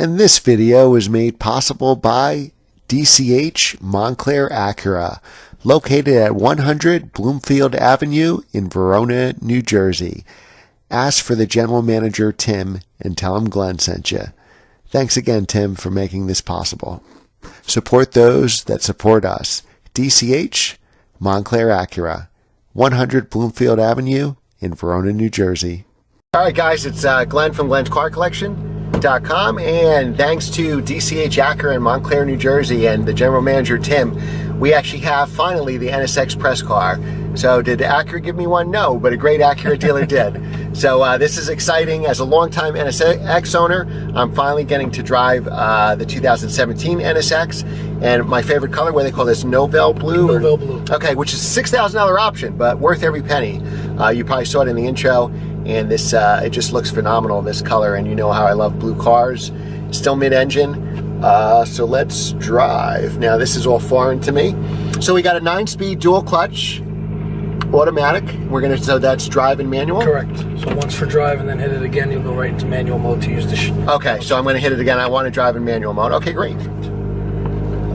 And this video is made possible by DCH Montclair Acura, located at 100 Bloomfield Avenue in Verona, New Jersey. Ask for the general manager, Tim, and tell him Glenn sent you. Thanks again, Tim, for making this possible. Support those that support us. DCH Montclair Acura, 100 Bloomfield Avenue in Verona, New Jersey. All right, guys, it's Glenn from Glenn'sCarCollection.com, and thanks to DCH Acura in Montclair, New Jersey, and the general manager, Tim, we actually have finally the NSX press car. So did Acura give me one? No, but a great Acura dealer did. So this is exciting. As a longtime NSX owner, I'm finally getting to drive the 2017 NSX, and my favorite color, what do they call this, Novell Blue? Novell Blue. Okay, which is a $6,000 option, but worth every penny. You probably saw it in the intro, and this it just looks phenomenal, this color, and you know how I love blue cars. Still mid-engine, so let's drive. Now this is all foreign to me. So we got a 9-speed dual clutch, automatic. So that's drive and manual? Correct. So once for drive and then hit it again, you'll go right into manual mode to use the Okay, so I'm going to hit it again. I want to drive in manual mode. Okay, great.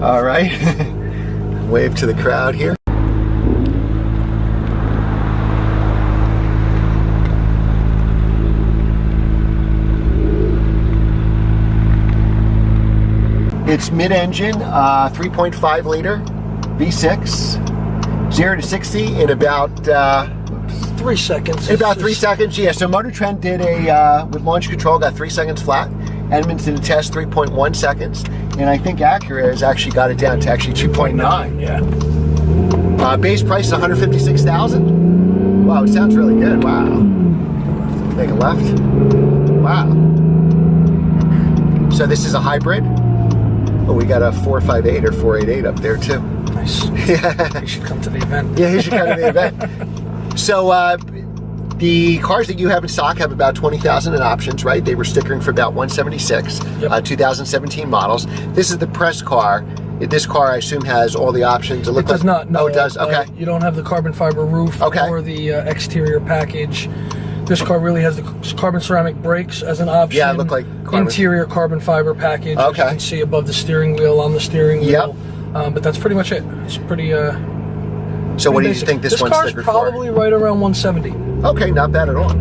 All right. Wave to the crowd here. It's mid-engine, 3.5 liter V6, 0 to 60 in about 3 seconds. In about 3 seconds, yeah. So Motor Trend did a with launch control, got 3 seconds flat. Edmunds did a test 3.1 seconds, and I think Acura has actually got it down to actually 2.9. Yeah. Base price is $156,000. Wow, it sounds really good. Wow. Make a left. Wow. So this is a hybrid. Oh, we got a 458 or 488 up there too. Nice. Yeah. You should come to the event. Yeah, you should come to the event. So the cars that you have in stock have about 20,000 in options, right? They were stickering for about 176, yep. 2017 models. This is the press car. This car, I assume, has all the options. It does not. No, oh, it does? Okay. You don't have the carbon fiber roof or the exterior package. This car really has the carbon ceramic brakes as an option. Yeah, it looked like carbon. Interior carbon fiber package. Okay. As you can see above the steering wheel, on the steering wheel. Yep. But that's pretty much it. It's pretty. So what do you think this one's stickered for? This car's probably right around 170. Okay, not bad at all.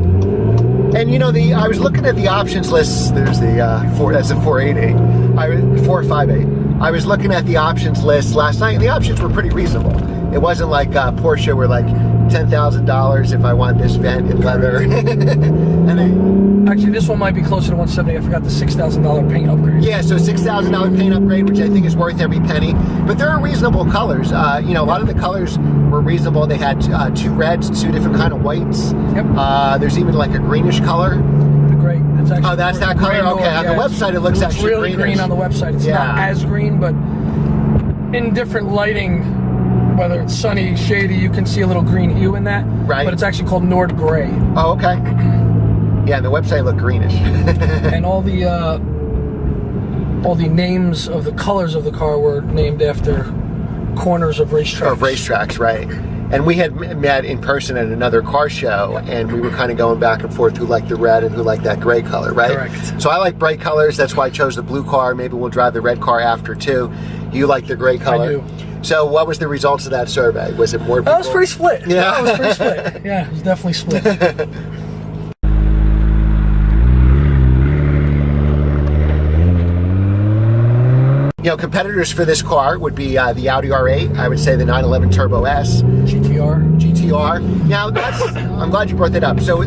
And you know, I was looking at the options list. There's the that's a 488. 458. I was looking at the options list last night, and the options were pretty reasonable. It wasn't like Porsche where like $10,000 if I want this vent in leather. And actually, this one might be closer to 170. I forgot the $6,000 paint upgrade. Yeah, so $6,000 paint upgrade, which I think is worth every penny. But there are reasonable colors. You know, a lot of the colors were reasonable. They had 2 reds, 2 different kind of whites. Yep. There's even like a greenish color. The gray. It's actually oh, that's that color? Okay, on the website it looks actually really green on the website. It's not as green, but in different lighting, whether it's sunny, shady, you can see a little green hue in that. Right. But it's actually called Nord Gray. Oh, okay. Yeah, the website looked greenish. And all the names of the colors of the car were named after corners of racetracks. Of racetracks, right. And we had met in person at another car show, and we were kind of going back and forth who liked the red and who liked that gray color, right? Correct. So I like bright colors. That's why I chose the blue car. Maybe we'll drive the red car after, too. You like the gray color? I do. So what was the results of that survey? Was it more people? That was pretty split. Yeah. That was pretty split. Yeah, it was definitely split. You know, competitors for this car would be the Audi R8. I would say the 911 Turbo S. GTR. Now, I'm glad you brought that up. So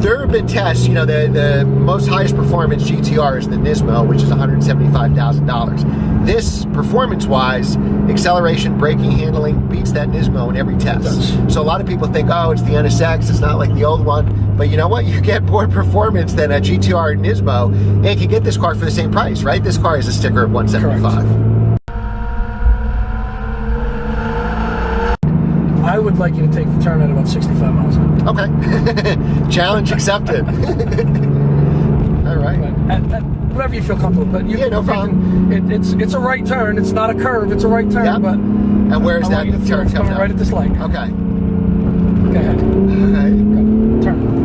there have been tests, you know, the most highest performance GTR is the Nismo, which is $175,000. This, performance-wise, acceleration, braking, handling, beats that Nismo in every test. So a lot of people think, oh, it's the NSX, it's not like the old one. But you know what? You get more performance than a GTR Nismo, and you can get this car for the same price, right? This car is a sticker of $175,000. I would like you to take the turn at about 65 miles an hour. Okay. Challenge accepted. All right. Whatever you feel comfortable. But yeah, no problem. It's a right turn. It's not a curve. It's a right turn. Yep. But and where is that turn coming right at this light. Okay. Go ahead. All right. Go. Turn.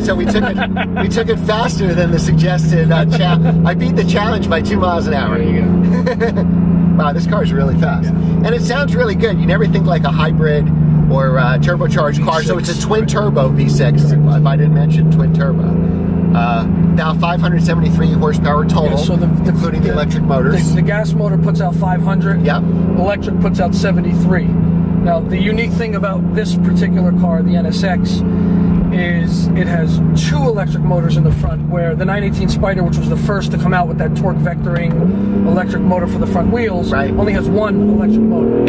so we took it faster than the suggested I beat the challenge by 2 miles an hour. There you go. Wow, this car is really fast. Yeah. And it sounds really good. You never think like a hybrid or turbocharged car. So it's a twin turbo V6, if I didn't mention twin turbo. Now 573 horsepower total, Yeah, so including the electric motors. The gas motor puts out 500. Yep. Electric puts out 73. Now, the unique thing about this particular car, the NSX, is it has 2 electric motors in the front, where the 918 Spider, which was the first to come out with that torque vectoring electric motor for the front wheels, only has 1 electric motor.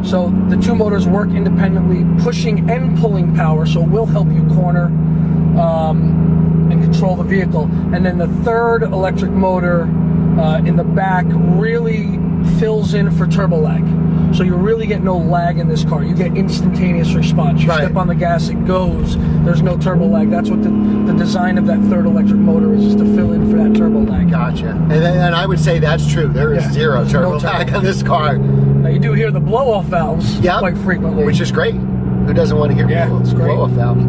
So the 2 motors work independently, pushing and pulling power, so it will help you corner and control the vehicle. And then the 3rd electric motor in the back really fills in for turbo lag. So you really get no lag in this car. You get instantaneous response. You step on the gas, it goes. There's no turbo lag. That's what the design of that 3rd electric motor is to fill in for that turbo lag. Gotcha. And I would say that's true. There is zero turbo lag on this car. Now you do hear the blow-off valves quite frequently. Which is great. Who doesn't want to hear blow-off valves?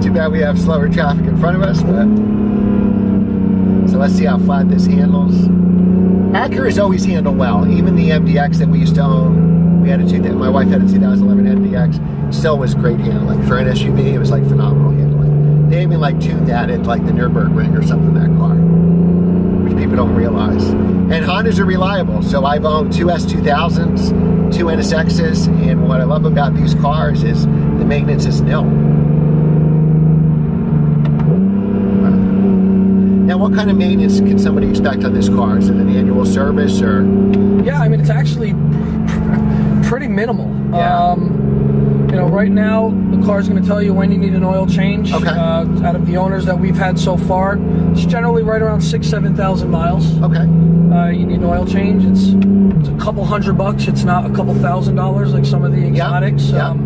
Too bad we have slower traffic in front of us, but so let's see how flat this handles. Acura's always handled well. Even the MDX that we used to own, my wife had a 2011 MDX, still was great handling. For an SUV, it was like phenomenal handling. They even like tuned that at like the Nürburgring or something, that car, which people don't realize. And Hondas are reliable. So I've owned 2 S2000s, 2 NSXs, and what I love about these cars is the maintenance is nil. Now, what kind of maintenance can somebody expect on this car? Is it an annual service or? Yeah, I mean, it's actually pretty minimal. Yeah. You know, right now, the car's going to tell you when you need an oil change. Okay. Out of the owners that we've had so far, it's generally right around 7,000 miles. Okay. You need an oil change. It's a couple $100. It's not a couple $1,000 like some of the exotics. Yep.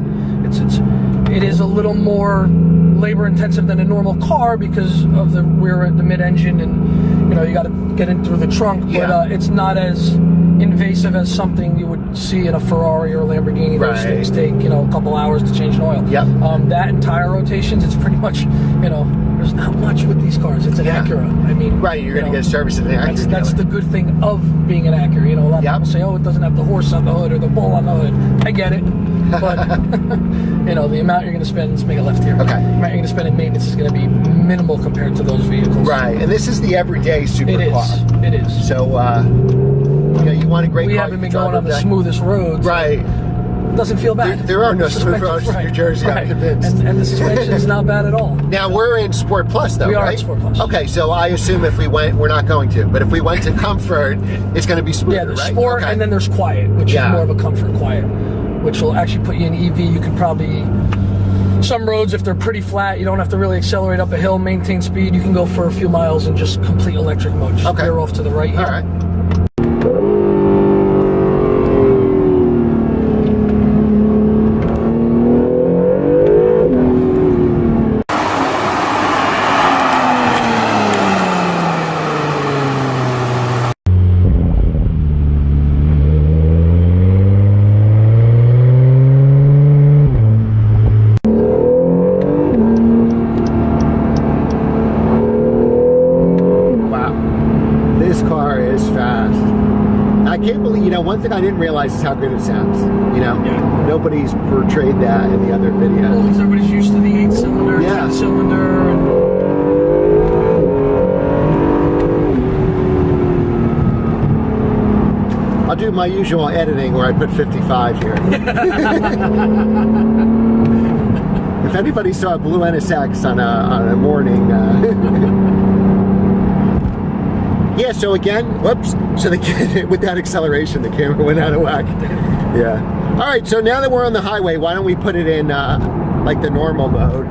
It is a little more labor intensive than a normal car because of the mid-engine, and you know, you got to get in through the trunk. But it's not as invasive as something you would see in a Ferrari or a Lamborghini. Those things take, you know, a couple hours to change an oil. Yep. That and tire rotations, it's pretty much, you know, there's not much with these cars. It's an Acura. I mean, you're going to get service in an Acura. That's the good thing of being an Acura. You know, a lot of people say, oh, it doesn't have the horse on the hood or the bull on the hood. I get it. But, you know, the amount you're going to spend, let's make a left here. Okay. The amount you're going to spend in maintenance is going to be minimal compared to those vehicles. Right. And this is the everyday supercar. It is. So, you know, you want a great car. We haven't been going on the smoothest roads. Right. Doesn't feel bad. There are no smooth roads in New Jersey, I'm convinced. And the suspension is not bad at all. Now, we're in Sport Plus, though, We are right? in Sport Plus. Okay, so I assume if we went, we're not going to, but if we went to Comfort, it's going to be smoother, Yeah, there's right? Sport, and then there's Quiet, which is more of a comfort quiet, which will actually put you in EV. You can probably, some roads, if they're pretty flat, you don't have to really accelerate up a hill, maintain speed. You can go for a few miles in just complete electric mode. Just veer off to the right here. All right. One thing I didn't realize is how good it sounds. You know, nobody's portrayed that in the other videos. Well, because everybody's used to the 8-cylinder, 10-cylinder. I'll do my usual editing where I put 55 here. If anybody saw a blue NSX on a morning. Yeah, so again, whoops. So with that acceleration, the camera went out of whack. Yeah. All right, so now that we're on the highway, why don't we put it in like the normal mode?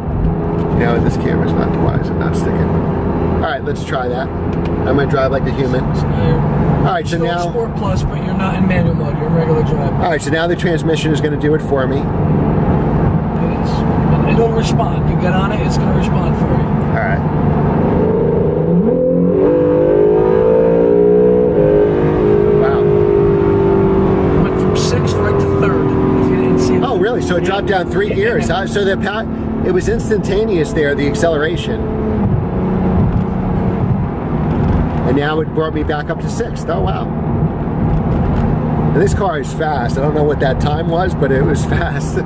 You know, this camera's not, why is it not sticking? All right, let's try that. I'm gonna drive like a human. All right, so now Sport Plus, but you're not in manual mode. You're in regular drive. All right, so now the transmission is gonna do it for me. It is. It'll respond. You get on it, it's gonna respond for you. right. Wow. Went from 6th right to 3rd, if you didn't see it. Oh, really? So it dropped down 3 gears. Huh? So it was instantaneous there, the acceleration. And now it brought me back up to 6th. Oh, wow. And this car is fast. I don't know what that time was, but it was fast.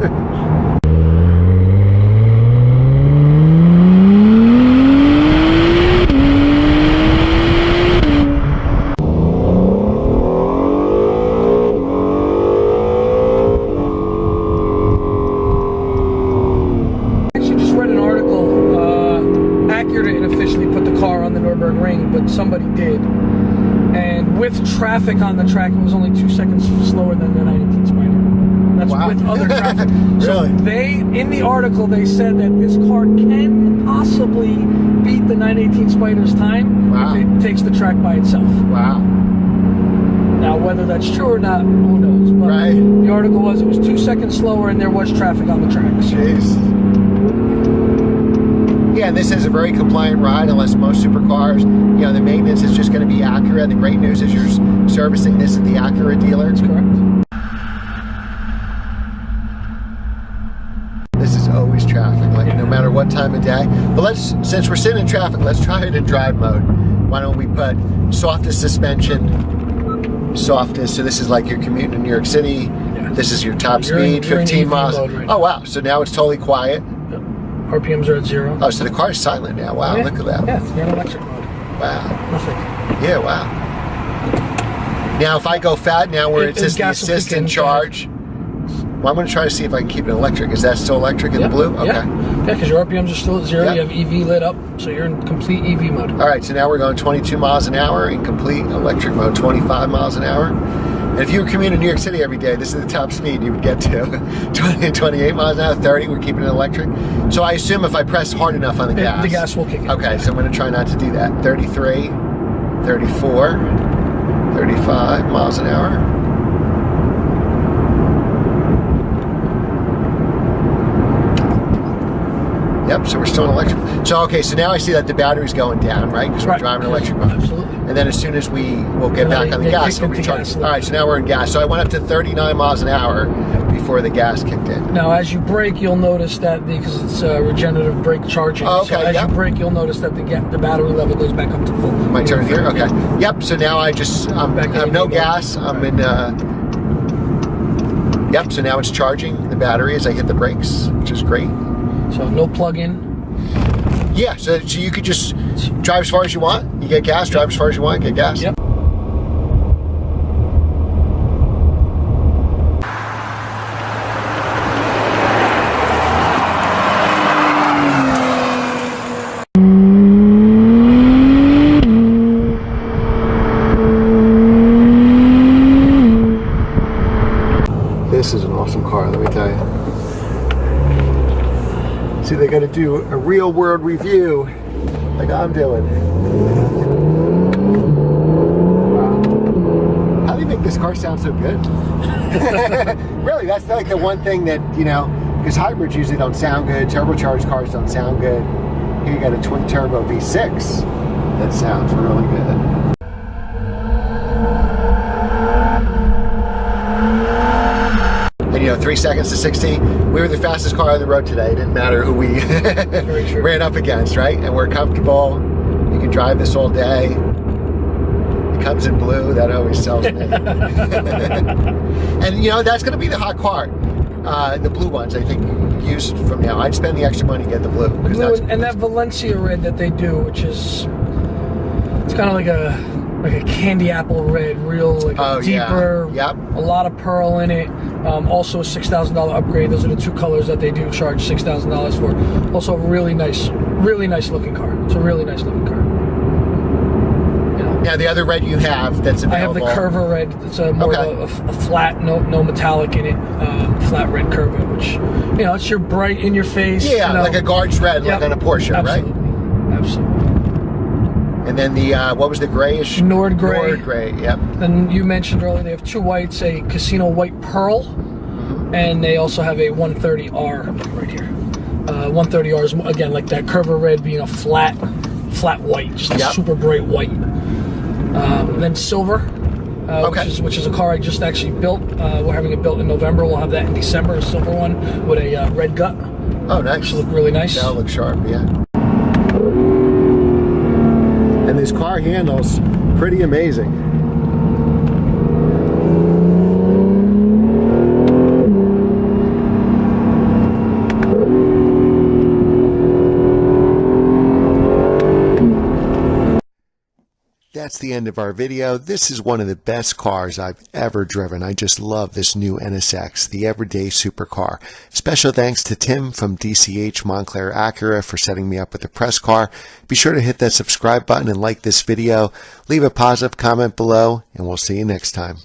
Somebody did, and with traffic on the track, it was only 2 seconds slower than the 918 Spider. That's wow. With other traffic. So Really? in the article, they said that this car can possibly beat the 918 Spider's time if it takes the track by itself. Wow. Now, whether that's true or not, who knows? But the article was it was 2 seconds slower, and there was traffic on the track. So. Jeez. Yeah, and this is a very compliant ride, unless most supercars, you know, the maintenance is just going to be Acura. The great news is you're servicing this at the Acura dealer. That's correct. This is always traffic, like no matter what time of day. But since we're sitting in traffic, let's try it in drive mode. Why don't we put softest suspension, softest, so this is like your commute in New York City. Yeah. This is your top speed, 15 miles. Right now. Oh, wow. So now it's totally quiet. RPMs are at 0. Oh, so the car is silent now. Wow, look at that. Yeah, you're in electric mode. Wow. Nothing. Yeah, wow. Now, if I go fat now where it says the assist and charge, well, I'm going to try to see if I can keep it electric. Is that still electric in the blue? Okay. Yeah, because your RPMs are still at 0. You have EV lit up, so you're in complete EV mode. All right, so now we're going 22 miles an hour in complete electric mode, 25 miles an hour. And if you were commuting in New York City every day, this is the top speed you would get to. 28 miles an hour, 30, we're keeping it electric. So I assume if I press hard enough on the gas. The gas will kick in. Okay, so I'm going to try not to do that. 33, 34, 35 miles an hour. Yep, so we're still in electric. So, okay, so now I see that the battery's going down, right? Because we're driving electric mode. Absolutely. And then as soon as we'll get back on the gas, we'll recharge. All right, so now we're in gas. So I went up to 39 miles an hour before the gas kicked in. Now, as you brake, you'll notice that because it's regenerative brake charging. Oh, okay, so as you brake, you'll notice that the battery level goes back up to full. My turn here? Okay. Yep, so now I have no gas. I'm in... Yep, so now it's charging the battery as I hit the brakes, which is great. So no plug-in. Yeah, so you could just drive as far as you want. You get gas, drive as far as you want, get gas. Yep. This is an awesome car, let me tell you. See, they got to do a real world review like I'm doing. Wow. How do you make this car sound so good? Really, that's like the one thing that, you know, because hybrids usually don't sound good, turbocharged cars don't sound good. Here you got a twin turbo V6 that sounds really good. And, you know, 3 seconds to 60. We were the fastest car on the road today. It didn't matter who we ran up against, right? And we're comfortable. You can drive this all day. It comes in blue. That always sells me. And, you know, that's going to be the hot car. The blue ones, I think, used from now. I'd spend the extra money to get the blue. And that Valencia red that they do, which is, it's kind of like a candy apple red, real deeper, Yep. A lot of pearl in it. Also a $6,000 upgrade. Those are the two colors that they do charge $6,000 for. Also a really nice looking car. It's a really nice looking car. You know. Now the other red you have that's available. I have the Curva red. It's a more of a flat, no metallic in it, flat red Curva, which, you know, it's your bright in your face. Yeah, you know. like a Guards red, like on a Porsche, Absolutely. right? Absolutely. And then the, what was the grayish? Nord gray. Nord gray, yep. And you mentioned earlier they have two whites, a Casino White Pearl, and they also have a 130R right here. 130Rs, again, like that Curva red being a flat white, just a super bright white. Then silver, which is a car I just actually built. We're having it built in November. We'll have that in December, a silver one with a red gut. Oh, nice. Which look really nice. That'll look sharp, yeah. And this car handles pretty amazing. That's the end of our video. This is one of the best cars I've ever driven. I just love this new NSX, the everyday supercar. Special thanks to Tim from DCH Montclair Acura for setting me up with the press car. Be sure to hit that subscribe button and like this video. Leave a positive comment below, and we'll see you next time.